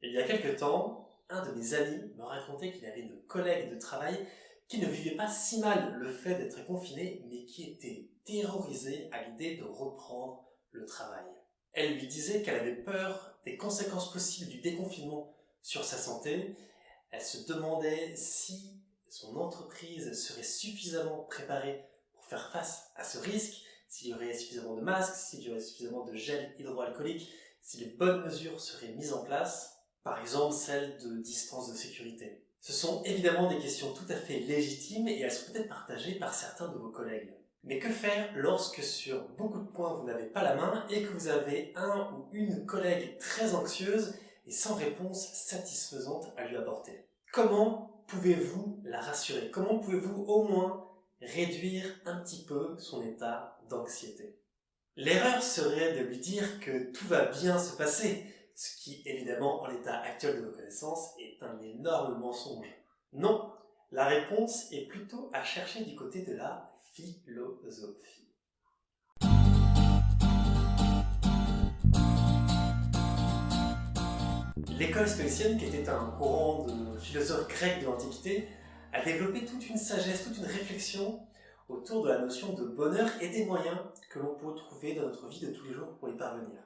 Il y a quelque temps, un de mes amis me racontait qu'il avait une collègue de travail qui ne vivait pas si mal le fait d'être confinée, mais qui était terrorisée à l'idée de reprendre le travail. Elle lui disait qu'elle avait peur des conséquences possibles du déconfinement sur sa santé. Elle se demandait si son entreprise serait suffisamment préparée pour faire face à ce risque, s'il y aurait suffisamment de masques, s'il y aurait suffisamment de gel hydroalcoolique, si les bonnes mesures seraient mises en place, par exemple celle de distance de sécurité. Ce sont évidemment des questions tout à fait légitimes et elles sont peut-être partagées par certains de vos collègues. Mais que faire lorsque sur beaucoup de points vous n'avez pas la main et que vous avez un ou une collègue très anxieuse et sans réponse satisfaisante à lui apporter? Comment pouvez-vous la rassurer? Comment pouvez-vous au moins réduire un petit peu son état d'anxiété? L'erreur serait de lui dire que tout va bien se passer, ce qui évidemment en l'état actuel de nos connaissances est un énorme mensonge. Non, la réponse est plutôt à chercher du côté de la philosophie. L'école stoïcienne, qui était un courant de philosophes grecs de l'Antiquité, a développé toute une sagesse, toute une réflexion autour de la notion de bonheur et des moyens que l'on peut trouver dans notre vie de tous les jours pour y parvenir.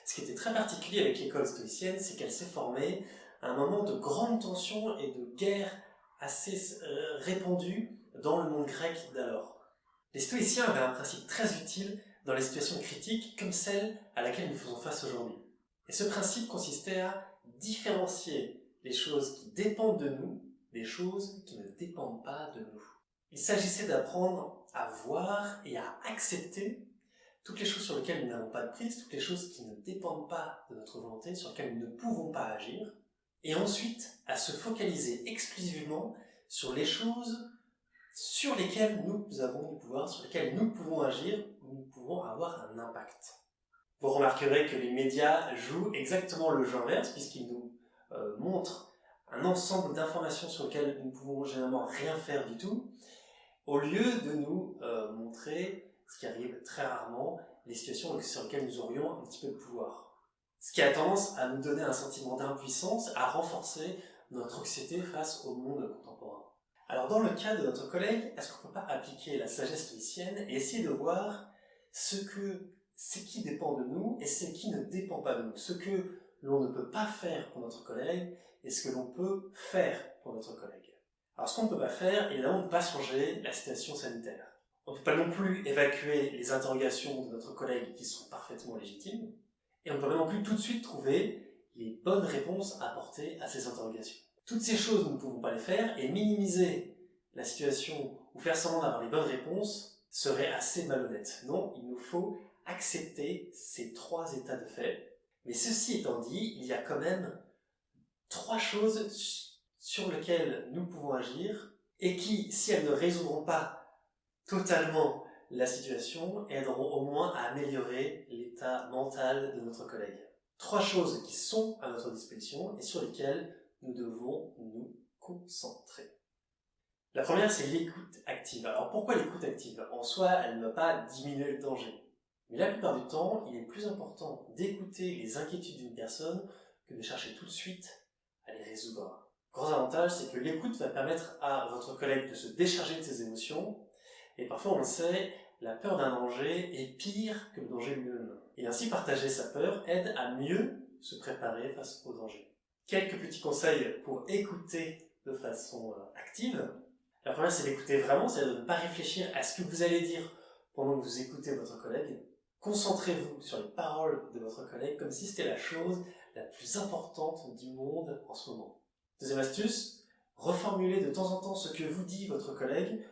Ce qui était très particulier avec l'école stoïcienne, c'est qu'elle s'est formée à un moment de grande tension et de guerre assez répandue dans le monde grec d'alors. Les stoïciens avaient un principe très utile dans les situations critiques comme celle à laquelle nous faisons face aujourd'hui. Et ce principe consistait à différencier les choses qui dépendent de nous des choses qui ne dépendent pas de nous. Il s'agissait d'apprendre à voir et à accepter toutes les choses sur lesquelles nous n'avons pas de prise, toutes les choses qui ne dépendent pas de notre volonté, sur lesquelles nous ne pouvons pas agir, et ensuite à se focaliser exclusivement sur les choses sur lesquelles nous avons du pouvoir, sur lesquelles nous pouvons agir, où nous pouvons avoir un impact. Vous remarquerez que les médias jouent exactement le jeu inverse, puisqu'ils nous montrent un ensemble d'informations sur lesquelles nous ne pouvons généralement rien faire du tout, au lieu de nous montrer, ce qui arrive très rarement, les situations sur lesquelles nous aurions un petit peu de pouvoir. Ce qui a tendance à nous donner un sentiment d'impuissance, à renforcer notre anxiété face au monde contemporain. Alors dans le cas de notre collègue, est-ce qu'on ne peut pas appliquer la sagesse stoïcienne et essayer de voir ce qui dépend de nous et ce qui ne dépend pas de nous, ce que l'on ne peut pas faire pour notre collègue et ce que l'on peut faire pour notre collègue. Alors ce qu'on ne peut pas faire, évidemment, on ne peut pas changer la situation sanitaire. On ne peut pas non plus évacuer les interrogations de notre collègue qui sont parfaitement légitimes, et on ne peut pas non plus tout de suite trouver les bonnes réponses à apporter à ces interrogations. Toutes ces choses, nous ne pouvons pas les faire, et minimiser la situation ou faire semblant d'avoir les bonnes réponses serait assez malhonnête. Non, il nous faut accepter ces trois états de fait. Mais ceci étant dit, il y a quand même trois choses sur lesquelles nous pouvons agir et qui, si elles ne résoudront pas totalement la situation, aideront au moins à améliorer l'état mental de notre collègue. Trois choses qui sont à notre disposition et sur lesquelles nous devons nous concentrer. La première, c'est l'écoute active. Alors pourquoi l'écoute active? En soi, elle ne va pas diminuer le danger. Mais la plupart du temps, il est plus important d'écouter les inquiétudes d'une personne que de chercher tout de suite à les résoudre. Grand avantage, c'est que l'écoute va permettre à votre collègue de se décharger de ses émotions, et parfois on le sait, la peur d'un danger est pire que le danger lui-même. Et ainsi partager sa peur aide à mieux se préparer face au danger. Quelques petits conseils pour écouter de façon active. La première, c'est d'écouter vraiment, c'est-à-dire de ne pas réfléchir à ce que vous allez dire pendant que vous écoutez votre collègue. Concentrez-vous sur les paroles de votre collègue comme si c'était la chose la plus importante du monde en ce moment. Deuxième astuce, reformulez de temps en temps ce que vous dit votre collègue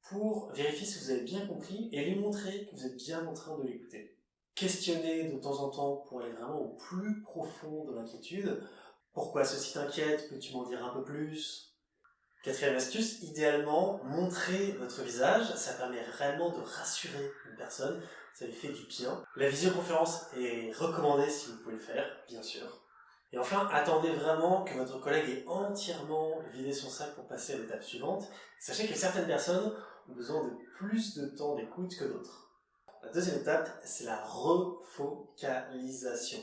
pour vérifier si vous avez bien compris et lui montrer que vous êtes bien en train de l'écouter. Questionnez de temps en temps pour aller vraiment au plus profond de l'inquiétude. Pourquoi ceci t'inquiète? Peux-tu m'en dire un peu plus? Quatrième astuce, idéalement, montrez votre visage. Ça permet réellement de rassurer une personne. Ça lui fait du bien. La visioconférence est recommandée si vous pouvez le faire, bien sûr. Et enfin, attendez vraiment que votre collègue ait entièrement vidé son sac pour passer à l'étape suivante. Sachez que certaines personnes ont besoin de plus de temps d'écoute que d'autres. La deuxième étape, c'est la refocalisation.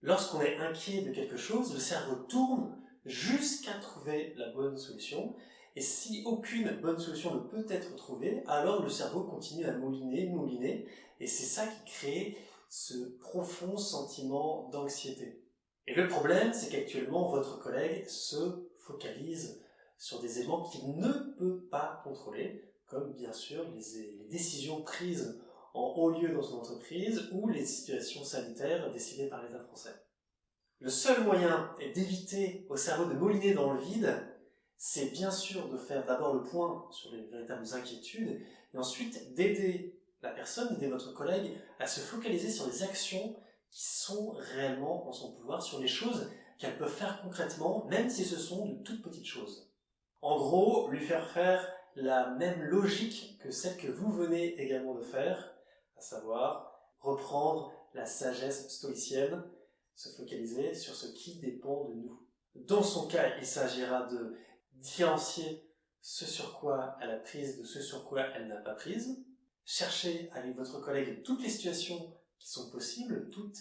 Lorsqu'on est inquiet de quelque chose, le cerveau tourne jusqu'à trouver la bonne solution. Et si aucune bonne solution ne peut être trouvée, alors le cerveau continue à mouliner, et c'est ça qui crée ce profond sentiment d'anxiété. Et le problème, c'est qu'actuellement, votre collègue se focalise sur des éléments qu'il ne peut pas contrôler, comme bien sûr les décisions prises en haut lieu dans son entreprise ou les situations sanitaires décidées par l'État français. Le seul moyen d'éviter au cerveau de mouliner dans le vide, c'est bien sûr de faire d'abord le point sur les véritables inquiétudes, et ensuite d'aider la personne, d'aider votre collègue à se focaliser sur les actions qui sont réellement en son pouvoir, sur les choses qu'elle peut faire concrètement, même si ce sont de toutes petites choses. En gros, lui faire la même logique que celle que vous venez également de faire, à savoir reprendre la sagesse stoïcienne, se focaliser sur ce qui dépend de nous. Dans son cas, il s'agira de différencier ce sur quoi elle a prise de ce sur quoi elle n'a pas prise, chercher avec votre collègue toutes les situations qui sont possibles, toutes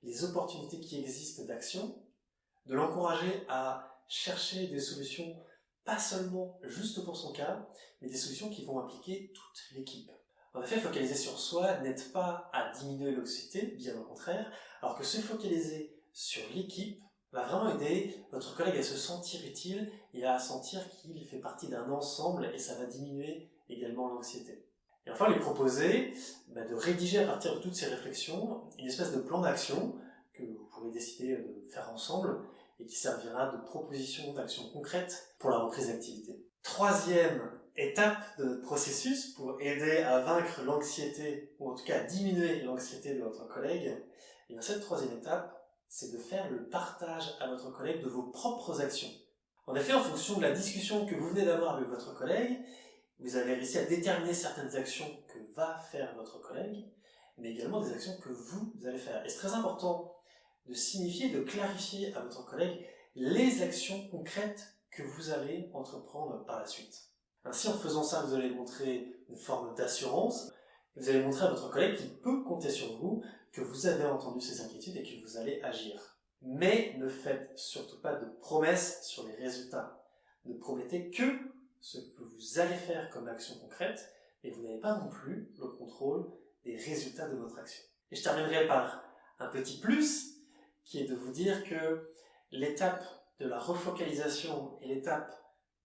les opportunités qui existent d'action, de l'encourager à chercher des solutions pas seulement juste pour son cas, mais des solutions qui vont impliquer toute l'équipe. En effet, focaliser sur soi n'aide pas à diminuer l'anxiété, bien au contraire, alors que se focaliser sur l'équipe va vraiment aider votre collègue à se sentir utile et à sentir qu'il fait partie d'un ensemble, et ça va diminuer également l'anxiété. Et enfin, lui proposer de rédiger à partir de toutes ces réflexions une espèce de plan d'action que vous pourrez décider de faire ensemble et qui servira de proposition d'action concrète pour la reprise d'activité. Troisième étape de notre processus pour aider à vaincre l'anxiété, ou en tout cas à diminuer l'anxiété de votre collègue, et bien cette troisième étape, c'est de faire le partage à votre collègue de vos propres actions. En effet, en fonction de la discussion que vous venez d'avoir avec votre collègue, vous avez réussi à déterminer certaines actions que va faire votre collègue, mais également des actions que vous allez faire. Et c'est très important de signifier, de clarifier à votre collègue les actions concrètes que vous allez entreprendre par la suite. Ainsi, en faisant ça, vous allez montrer une forme d'assurance, vous allez montrer à votre collègue qu'il peut compter sur vous, que vous avez entendu ses inquiétudes et que vous allez agir. Mais ne faites surtout pas de promesses sur les résultats. Ne promettez que ce que vous allez faire comme action concrète, et vous n'avez pas non plus le contrôle des résultats de votre action. Et je terminerai par un petit plus, qui est de vous dire que l'étape de la refocalisation et l'étape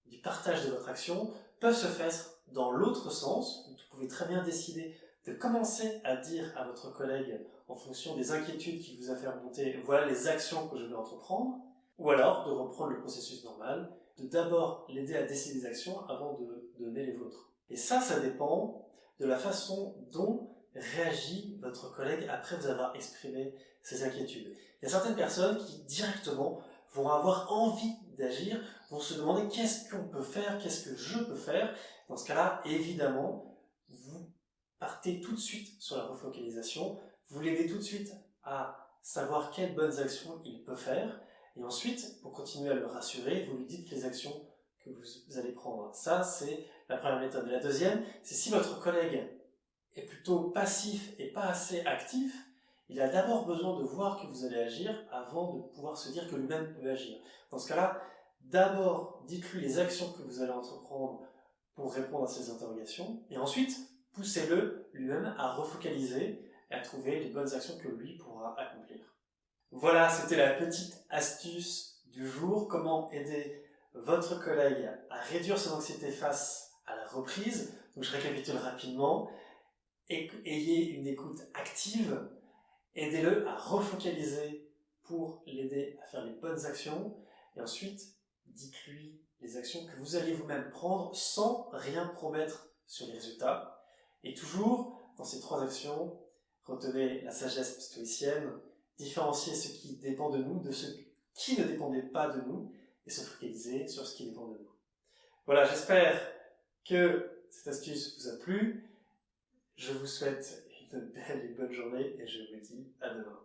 du partage de votre action peuvent se faire dans l'autre sens. Vous pouvez très bien décider de commencer à dire à votre collègue, en fonction des inquiétudes qui vous a fait remonter, voilà les actions que je vais entreprendre, ou alors de reprendre le processus normal, de d'abord l'aider à décider des actions avant de donner les vôtres. Et ça dépend de la façon dont réagit votre collègue après vous avoir exprimé ses inquiétudes. Il y a certaines personnes qui directement vont avoir envie d'agir, vont se demander qu'est-ce qu'on peut faire, qu'est-ce que je peux faire. Dans ce cas-là, évidemment, vous partez tout de suite sur la refocalisation, vous l'aidez tout de suite à savoir quelles bonnes actions il peut faire, et ensuite, pour continuer à le rassurer, vous lui dites les actions que vous allez prendre. Ça, c'est la première méthode. Et la deuxième, c'est si votre collègue est plutôt passif et pas assez actif, il a d'abord besoin de voir que vous allez agir avant de pouvoir se dire que lui-même peut agir. Dans ce cas-là, d'abord, dites-lui les actions que vous allez entreprendre pour répondre à ces interrogations, et ensuite, poussez-le lui-même à refocaliser et à trouver les bonnes actions que lui pourra accomplir. Voilà, c'était la petite astuce du jour, comment aider votre collègue à réduire son anxiété face à la reprise. Donc je récapitule rapidement. Ayez une écoute active, aidez-le à refocaliser pour l'aider à faire les bonnes actions, et ensuite, dites-lui les actions que vous allez vous-même prendre sans rien promettre sur les résultats. Et toujours, dans ces trois actions, retenez la sagesse stoïcienne, différencier ce qui dépend de nous de ce qui ne dépendait pas de nous, et se focaliser sur ce qui dépend de nous. Voilà, j'espère que cette astuce vous a plu. Je vous souhaite une belle et bonne journée et je vous dis à demain.